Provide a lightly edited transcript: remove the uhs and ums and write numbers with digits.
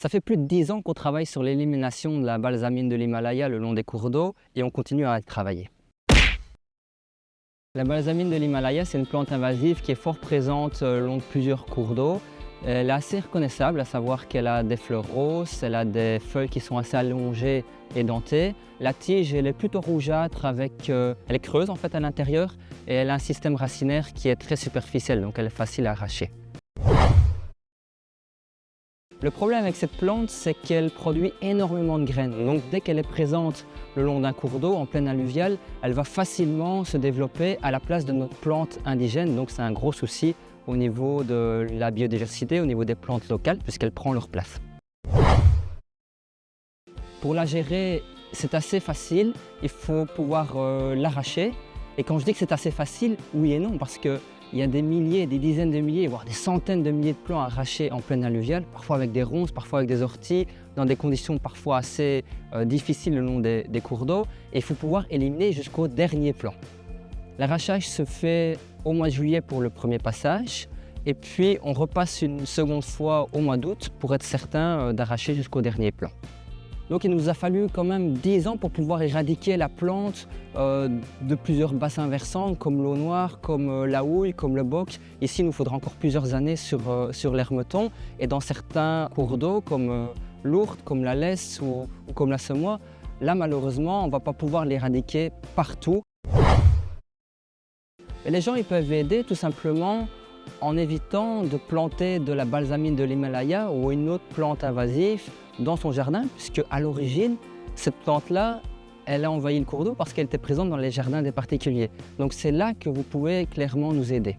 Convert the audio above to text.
Ça fait plus de 10 ans qu'on travaille sur l'élimination de la balsamine de l'Himalaya le long des cours d'eau et on continue à y travailler. La balsamine de l'Himalaya, c'est une plante invasive qui est fort présente le long de plusieurs cours d'eau. Elle est assez reconnaissable, à savoir qu'elle a des fleurs roses, elle a des feuilles qui sont assez allongées et dentées. La tige, elle est plutôt rougeâtre, elle est creuse en fait à l'intérieur et elle a un système racinaire qui est très superficiel, donc elle est facile à arracher. Le problème avec cette plante, c'est qu'elle produit énormément de graines. Donc dès qu'elle est présente le long d'un cours d'eau, en pleine alluviale, elle va facilement se développer à la place de notre plante indigène. Donc c'est un gros souci au niveau de la biodiversité, au niveau des plantes locales, puisqu'elle prend leur place. Pour la gérer, c'est assez facile. Il faut pouvoir l'arracher. Et quand je dis que c'est assez facile, oui et non, parce que il y a des milliers, des dizaines de milliers, voire des centaines de milliers de plants arrachés en pleine alluviale, parfois avec des ronces, parfois avec des orties, dans des conditions parfois assez difficiles le long des cours d'eau. Et il faut pouvoir éliminer jusqu'au dernier plant. L'arrachage se fait au mois de juillet pour le premier passage, et puis on repasse une seconde fois au mois d'août pour être certain d'arracher jusqu'au dernier plant. Donc il nous a fallu quand même 10 ans pour pouvoir éradiquer la plante de plusieurs bassins versants comme l'eau noire, comme la houille, comme le boc. Ici il nous faudra encore plusieurs années sur l'Hermeton et dans certains cours d'eau comme l'Ourthe, comme la Lesse ou comme la Semois. Là malheureusement on ne va pas pouvoir l'éradiquer partout. Et les gens ils peuvent aider tout simplement en évitant de planter de la balsamine de l'Himalaya ou une autre plante invasive dans son jardin, puisque à l'origine, cette plante-là, elle a envahi le cours d'eau parce qu'elle était présente dans les jardins des particuliers. Donc c'est là que vous pouvez clairement nous aider.